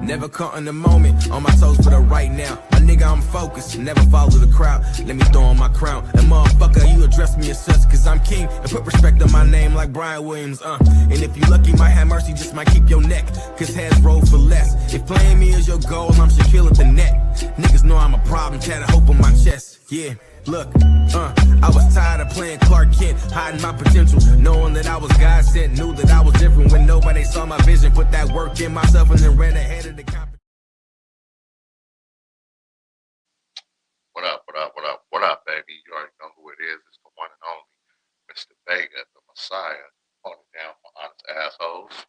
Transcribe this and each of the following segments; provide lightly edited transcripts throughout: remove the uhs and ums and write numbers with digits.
Never caught in the moment, on my toes for the right now. My nigga, I'm focused, never follow the crowd. Let me throw on my crown. And motherfucker, you address me as such, cause I'm king. And put respect on my name like Brian Williams, And if you lucky, might have mercy, just might keep your neck. Cause heads roll for less. If playing me is your goal, I'm Shaquille at the net. Niggas know I'm a problem, had a hope on my chest. Yeah, look, I was tired of playing Clark Kent, hiding my potential, knowing that I was God sent, knew that I was different when nobody saw my vision, put that work in myself and then ran ahead of the competition. What up, baby? You already know who it is. It's the one and only Mr. Vega, the Messiah, holding down for honest assholes.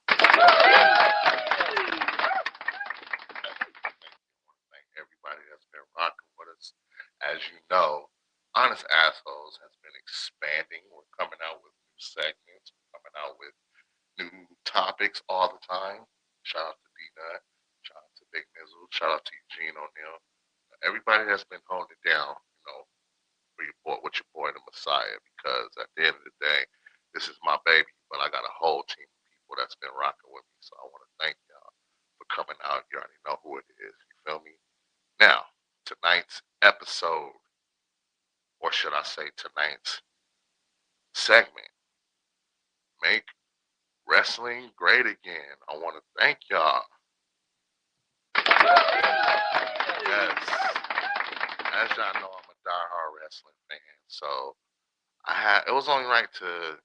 Thank everybody that's been rocking with us. As you know, Honest Assholes has been expanding. We're coming out with new segments. We're coming out with new topics all the time. Shout out to D-Nut. Shout out to Big Nizzle. Shout out to Eugene O'Neill. Everybody that's been holding it down, with your boy, the Messiah, because at the end of the day, this is my baby, but I got a whole team of people that's been rocking with me. So I want to thank y'all for coming out. You already know who it is. You feel me? Now, tonight's episode, or should I say tonight's segment, Make Wrestling Great Again. I want to thank y'all. Yes. As y'all know, I'm a diehard wrestling fan, so it was only right to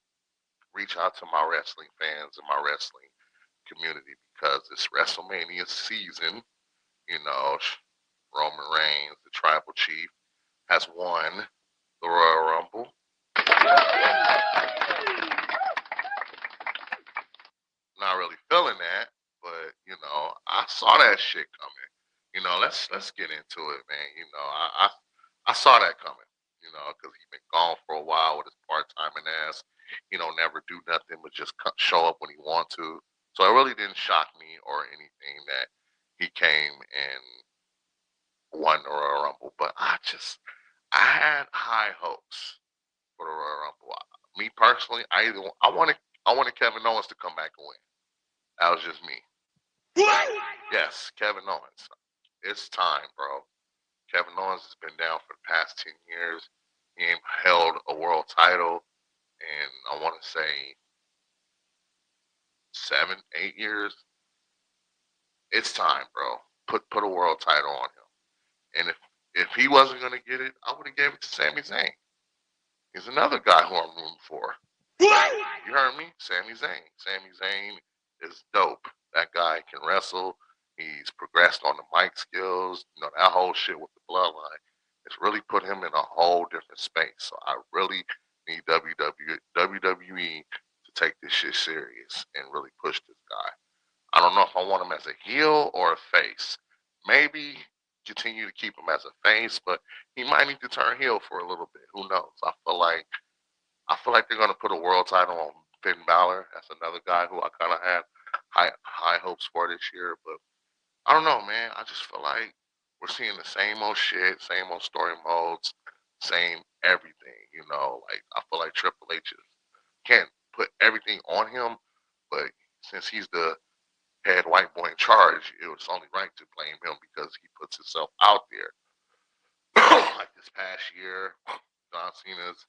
reach out to my wrestling fans and my wrestling community because it's WrestleMania season. Roman Reigns, the Tribal Chief, has won the Royal Rumble. Not really feeling that, but I saw that shit coming. Let's get into it, man. I saw that coming. Because he's been gone for a while with his part-timing ass. He don't never do nothing but just show up when he want to. So it really didn't shock me or anything that he came and won the Royal Rumble. But I had high hopes for the Royal Rumble. Me personally, I wanted Kevin Owens to come back and win. That was just me. Yes, Kevin Owens. It's time, bro. Kevin Owens has been down for the past 10 years. He ain't held a world title in, I want to say, 7, 8 years. It's time, bro. Put a world title on him. And if he wasn't going to get it, I would have gave it to Sami Zayn. He's another guy who I'm rooting for. You heard me? Sami Zayn. Sami Zayn is dope. That guy can wrestle. He's progressed on the mic skills. That whole shit with the bloodline. It's really put him in a whole different space. So I really need WWE to take this shit serious and really push this guy. I don't know if I want him as a heel or a face. Maybe continue to keep him as a face, but he might need to turn heel for a little bit. Who knows? I feel like they're gonna put a world title on Finn Balor. That's another guy who I kind of had high hopes for this year, but I don't know, man. I just feel like we're seeing the same old shit, same old story modes, same everything. I feel like Triple H can't put everything on him, but since he's the head white boy in charge, it was only right to blame him because he puts himself out there. Like this past year, John Cena's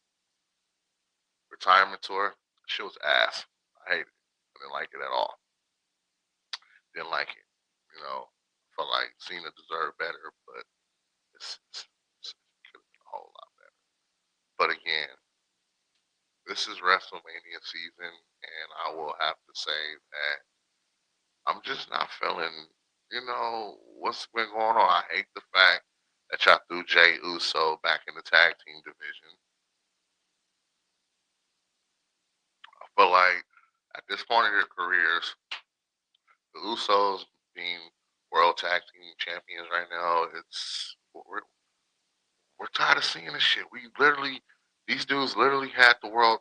retirement tour, shit was ass. I hated it. I didn't like it at all. Didn't like it. Felt like Cena deserved better, but it could have been a whole lot better. But again, this is WrestleMania season, and I will have to say that I'm just not feeling, what's been going on. I hate the fact that y'all threw Jey Uso back in the tag team division. I feel like at this point in their careers, the Usos being world tag team champions right now, we're tired of seeing this shit. These dudes literally had what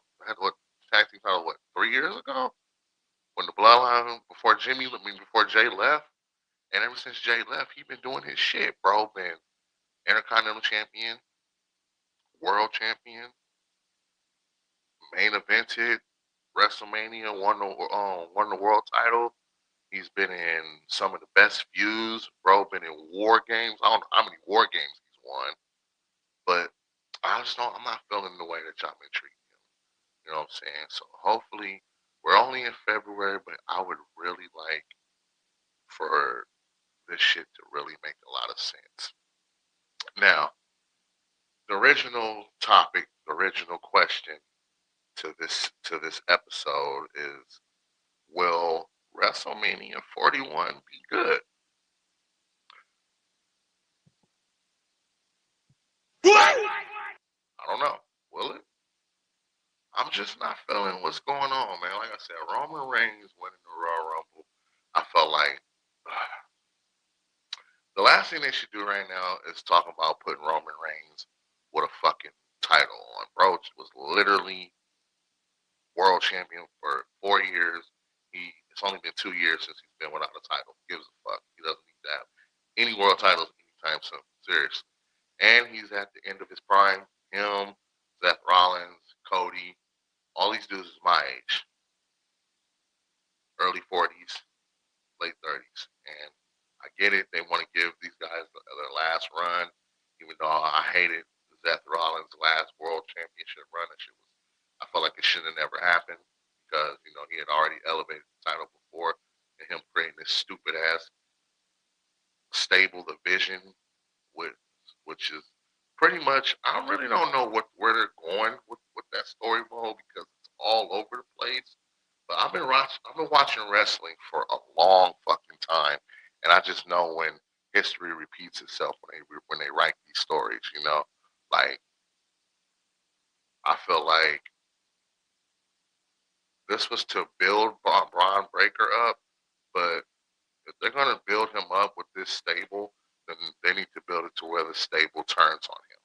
tag team title 3 years ago when the Bloodline before Jay left, and ever since Jay left, he been doing his shit, bro. Been Intercontinental Champion, World Champion, main evented WrestleMania, won the world title. He's been in some of the best views. Bro, been in war games. I don't know how many war games he's won, but I just don't. I'm not feeling the way that y'all been treating him. You know what I'm saying? So hopefully, we're only in February, but I would really like for this shit to really make a lot of sense. Now, the original topic, the original question to this episode is: will WrestleMania 41 be good? I don't know. Will it? I'm just not feeling what's going on, man. Like I said, Roman Reigns winning the Royal Rumble. I felt like the last thing they should do right now is talk about putting Roman Reigns with a fucking title on. Bro was literally world champion for 4 years. It's only been 2 years since he's been without a title. He gives a fuck. He doesn't need to have any world titles anytime soon. Seriously. And he's at the end of his prime. Him, Seth Rollins, Cody, all these dudes is my age. Early 40s, late 30s. And I get it. They want to give these guys their last run, even though I hated Seth Rollins' last world championship run. I felt like it should have never happened because, he had already elevated the title before, and him creating this stupid ass stable division which is pretty much, I really don't know where they're going with that story mode because it's all over the place. But I've been watching wrestling for a long fucking time, and I just know when history repeats itself when they write these stories. Like I feel like this was to build Braun Breaker up, but if they're gonna build him up with this stable, then they need to build it to where the stable turns on him.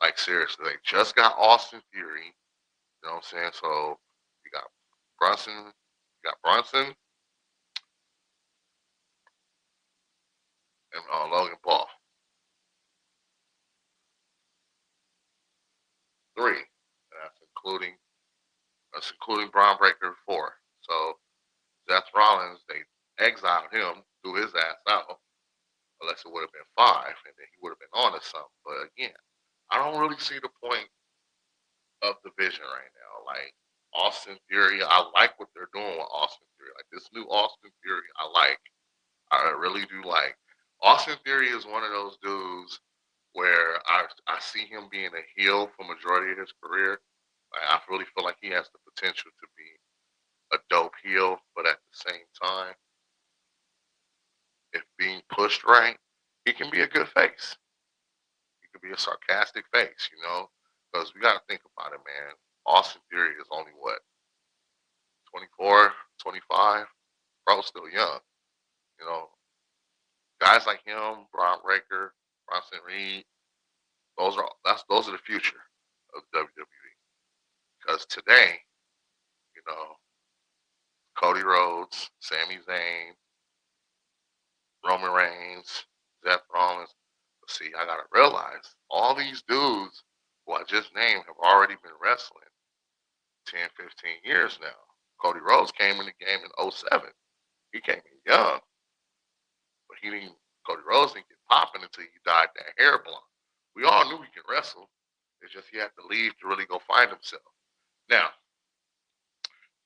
Like seriously, they just got Austin Theory. You know what I'm saying? So you got Brunson, and Logan Paul. 3. And that's including Braun Breaker 4. So Seth Rollins, they exiled him, threw his ass out, unless it would have been 5, and then he would have been on to something. But again, I don't really see the point of the vision right now. Like Austin Theory, I like what they're doing with Austin Theory. Like this new Austin Theory, I really do like. Austin Theory is one of those dudes where I see him being a heel for majority of his career. Like, I really feel like he has the potential to be a dope heel, but at the same time, if being pushed right, he can be a good face. He could be a sarcastic face, because we got to think about it, man. Austin Theory is only what, 24, 25? Bro's still young. Guys like him, Braun Breaker, Bronson Reed, those are the future of WWE. Because today, Cody Rhodes, Sami Zayn, Roman Reigns, Seth Rollins. See, I gotta realize all these dudes who I just named have already been wrestling 10, 15 years now. Cody Rhodes came in the game in 07. He came in young, but Cody Rhodes didn't get popping until he dyed that hair blonde. We all knew he could wrestle. It's just he had to leave to really go find himself. Now,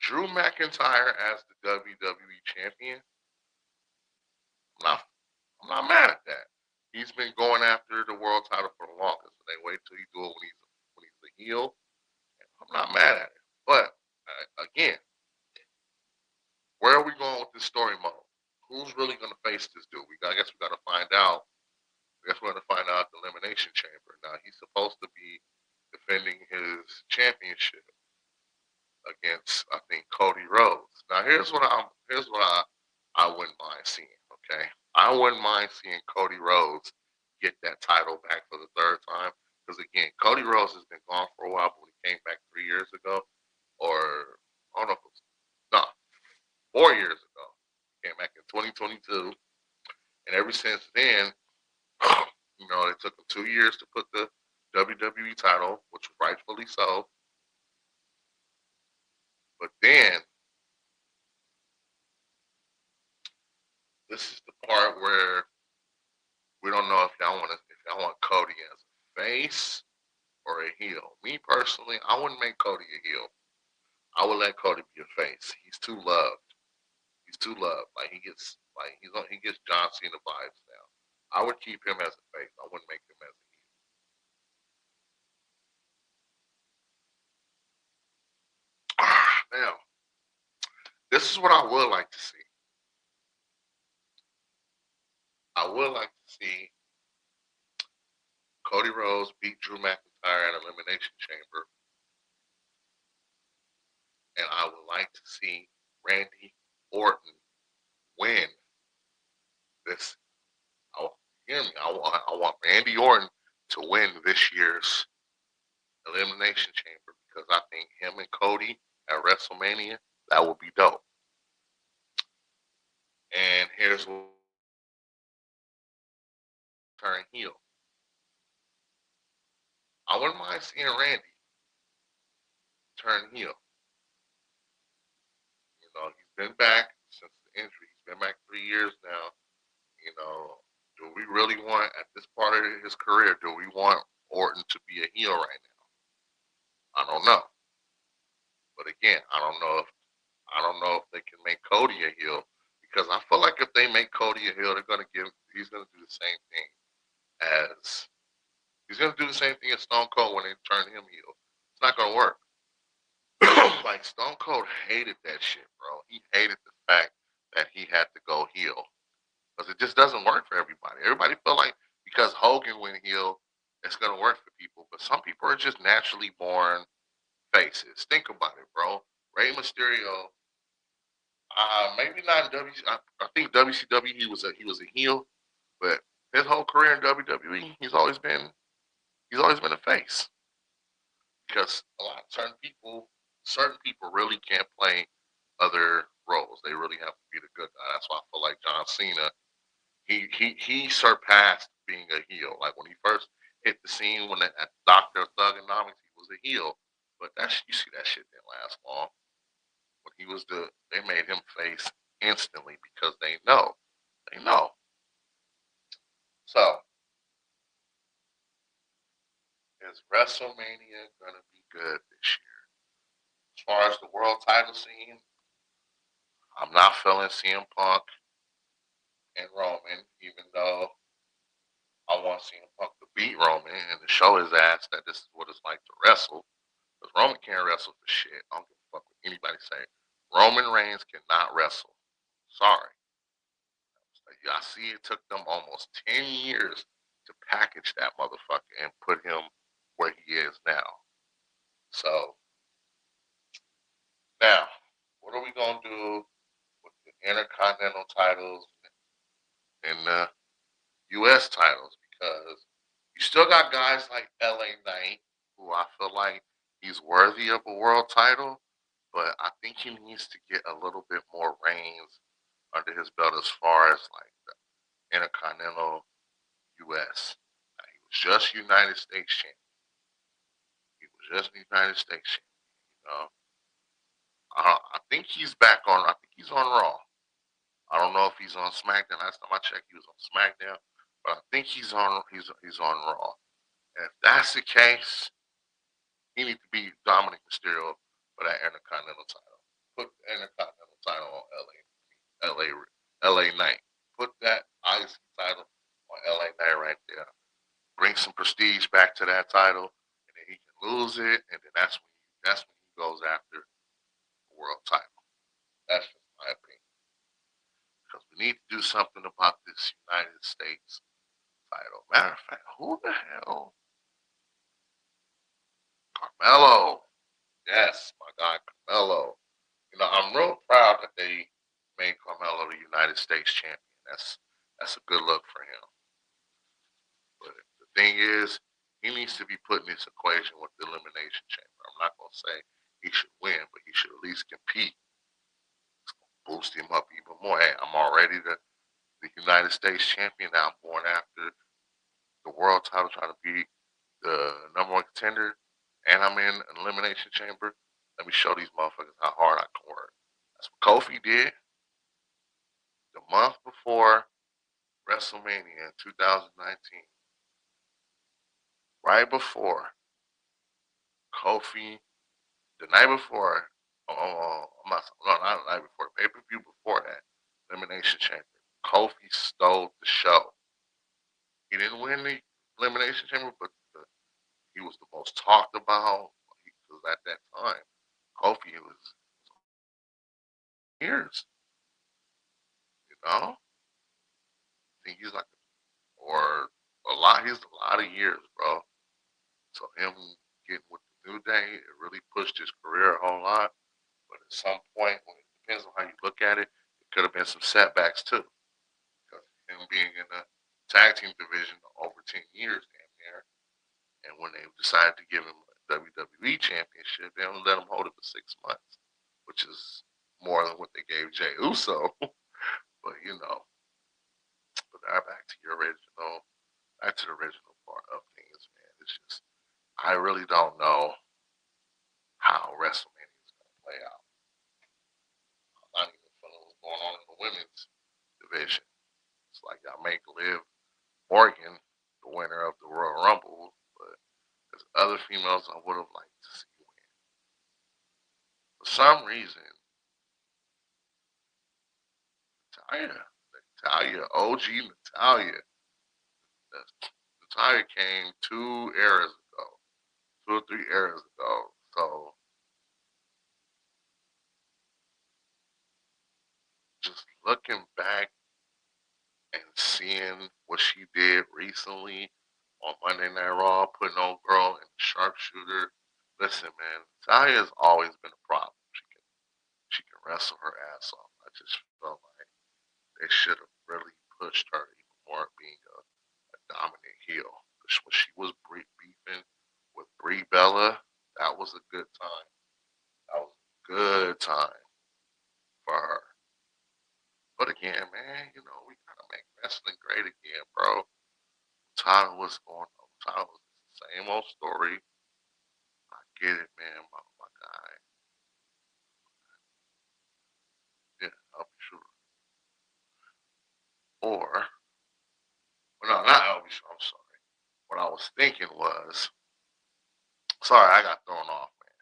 Drew McIntyre as the WWE Champion, I'm not mad at that. He's been going after the world title for the longest, and they wait till he do it when he's a heel. I'm not mad at it. But again, where are we going with this story mode? Who's really going to face this dude? I guess we got to find out. I guess we're going to find out at the Elimination Chamber. Now he's supposed to be defending his championship against, I think, Cody Rhodes. Now here's what I wouldn't mind seeing. Okay, I wouldn't mind seeing Cody Rhodes get that title back for the 3rd time. Because again, Cody Rhodes has been gone for a while, but when he came back 3 years ago, or I don't know if it was, no, 4 years ago, he came back in 2022, and ever since then, they took him 2 years to put the WWE title, which was rightfully so. But then this is the part where we don't know if y'all want Cody as a face or a heel. Me personally, I wouldn't make Cody a heel. I would let Cody be a face. He's too loved. He's too loved. Like he gets John Cena vibes now. I would keep him as a face. I wouldn't make him as a heel. Now, this is what I would like to see. I would like to see Cody Rhodes beat Drew McIntyre in Elimination Chamber. And I would like to see Randy Orton win this. Hear me. I want Randy Orton to win this year's Elimination Chamber because I think him and Cody at WrestleMania, that would be dope. And here's what turn heel. I wouldn't mind seeing Randy turn heel. You know, he's been back since the injury. He's been back 3 years now. You know, do we really want, at this part of his career, do we want Orton to be a heel right now? I don't know. But again, I don't know if they can make Cody a heel because I feel like if they make Cody a heel, he's gonna do the same thing as Stone Cold when they turn him heel. It's not gonna work. Like Stone Cold hated that shit, bro. He hated the fact that he had to go heel because it just doesn't work for everybody. Everybody feel like because Hogan went heel, it's gonna work for people, but some people are just naturally born faces. Think about it, bro. Rey Mysterio, maybe not in I think WCW he was a heel, but his whole career in WWE, he's always been a face because certain people really can't play other roles. They really have to be the good guy. That's why I feel like John Cena, he surpassed being a heel. Like when he first hit the scene at Dr. Thugonomics, he was a heel. But you see that shit didn't last long. When they made him face instantly because they know. So, is WrestleMania gonna be good this year? As far as the world title scene, I'm not feeling CM Punk and Roman, even though I want CM Punk to beat Roman and to show his ass that this is what it's like to wrestle. Because Roman can't wrestle for shit. I don't give a fuck what anybody say. Roman Reigns cannot wrestle. Sorry. I see it took them almost 10 years to package that motherfucker and put him where he is now. So, now, what are we going to do with the Intercontinental titles and the U.S. titles? Because you still got guys like LA Knight, who I feel like he's worthy of a world title, but I think he needs to get a little bit more reigns under his belt as far as like the Intercontinental U.S. He was just United States champion. You know. I think he's back on. I think he's on Raw. I don't know if he's on SmackDown. Last time I checked, he was on SmackDown, but I think he's on Raw. And if that's the case, he needs to be Dominic Mysterio for that Intercontinental title. Put the Intercontinental title on LA Knight. Put that IC title on LA Knight right there. Bring some prestige back to that title, and then he can lose it, and then that's when he goes after the world title. That's just my opinion. Because we need to do something about this United States title. Matter of fact, who the hell? Carmelo. Yes, my guy Carmelo. You know, I'm real proud that they made Carmelo the United States champion. That's a good look for him. But the thing is, he needs to be put in this equation with the Elimination Chamber. I'm not going to say he should win, but he should at least compete. It's going to boost him up even more. Hey, I'm already the United States champion. Now I'm going after the world title, trying to be the number one contender, and I'm in an Elimination Chamber. Let me show these motherfuckers how hard I can work. That's what Kofi did. a month before WrestleMania in 2019, right before Kofi, the night before, not the night before, pay-per-view before that, Elimination Chamber, Kofi stole the show. He didn't win the Elimination Chamber, but he was the most talked about. Because at that time, Kofi was years, I think he's like, or a lot, he's a lot of years, bro. So him getting with the New Day, it really pushed his career a whole lot. But at some point, when it depends on how you look at it, it could have been some setbacks too. Because him being in the tag team division over 10 years damn near, and when they decided to give him a WWE Championship, they only let him hold it for 6 months, which is more than what they gave Jey Uso. But but back to the original part of things, man. It's just, I really don't know how WrestleMania is going to play out. I'm not even feeling what's going on in the women's division. It's like y'all make Liv Morgan the winner of the Royal Rumble, but there's other females I would have liked to see win. For some reason, Natalia, OG Natalia, Natalia came 2 eras ago, 2 or 3 eras ago. So just looking back and seeing what she did recently on Monday Night Raw, putting on girl in the sharpshooter. Listen, man, Natalia has always been a problem. She can wrestle her ass off. I just felt like they should have really pushed her even more being a dominant heel. When she was beefing with Brie Bella, that was a good time. That was a good time for her. But again, man, we gotta make wrestling great again, bro. I'm tired of what's going on. I'm tired of the same old story. I get it, man, my guy. Yeah, I'll be sure. Or, well, no, not I'll be sure. I'm sorry. What I was thinking was, sorry, I got thrown off, man.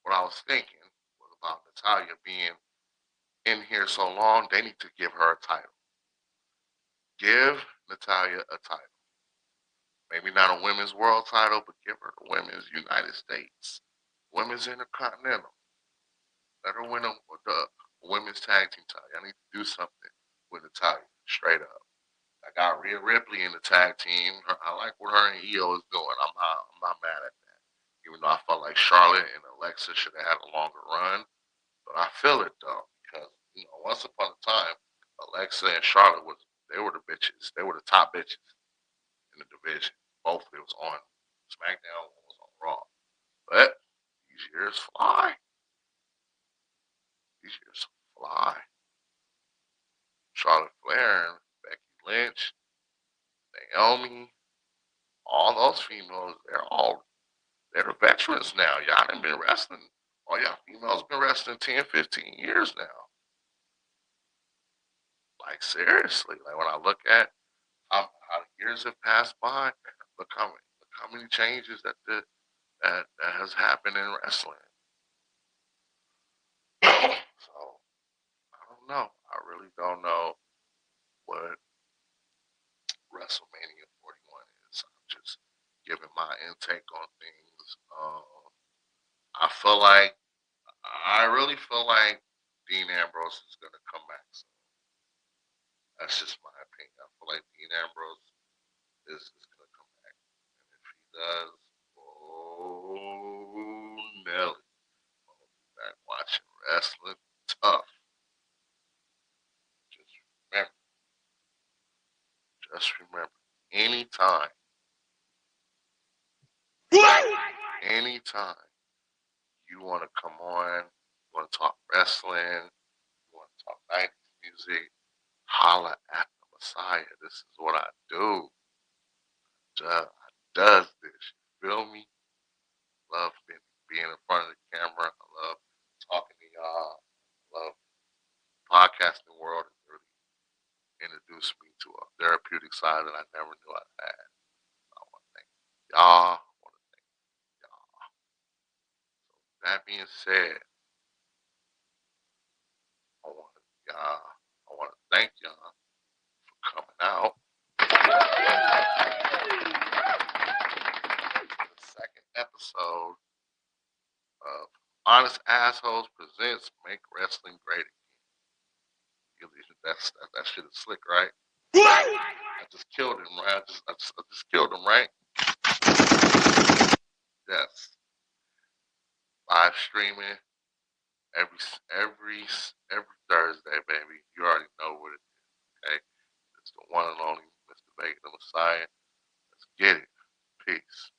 What I was thinking was about Natalia being in here so long, they need to give her a title. Give Natalia a title. Maybe not a women's world title, but give her the women's United States, women's Intercontinental. Let her win the women's tag team title. I need to do something with Natalia, straight up. I got Rhea Ripley in the tag team. I like what her and EO is doing. I'm not mad at that. Even though I felt like Charlotte and Alexa should have had a longer run, but I feel it though because once upon a time, Alexa and Charlotte they were the bitches. They were the top bitches in the division. Both it was on SmackDown, one was on Raw. But these years fly. These years fly. Charlotte Flair and Becky Lynch, Naomi, all those females, they're the veterans now. Y'all done been wrestling. All y'all females been wrestling 10, 15 years now. Like seriously, like when I look at how years have passed by, look how many changes that has happened in wrestling. So I don't know. I really don't know what WrestleMania 41 is. I'm just giving my intake on things. I really feel like Dean Ambrose is gonna come back soon. That's just my opinion. I feel like Dean Ambrose is gonna come back, and if he does, oh Nelly, I'll be back watching wrestling tough. Just remember, anytime you want to come on, you want to talk wrestling, you want to talk 90s music, holla at the Messiah. This is what I do. I does this. You feel me? Love being in front of the camera. I love talking to y'all. I love podcasting world is really introduced me to a therapeutic side that I never knew I had. I want to thank y'all. I want to thank y'all. So that being said, I want to thank y'all for coming out. The second episode of Honest Assholes Presents Make Wrestling Great Again. That shit is slick, right? I just killed him, right? I just killed him, right? Yes. Live streaming every Thursday, baby. You already know what it is, okay? It's the one and only Mr. Vega the Messiah. Let's get it. Peace.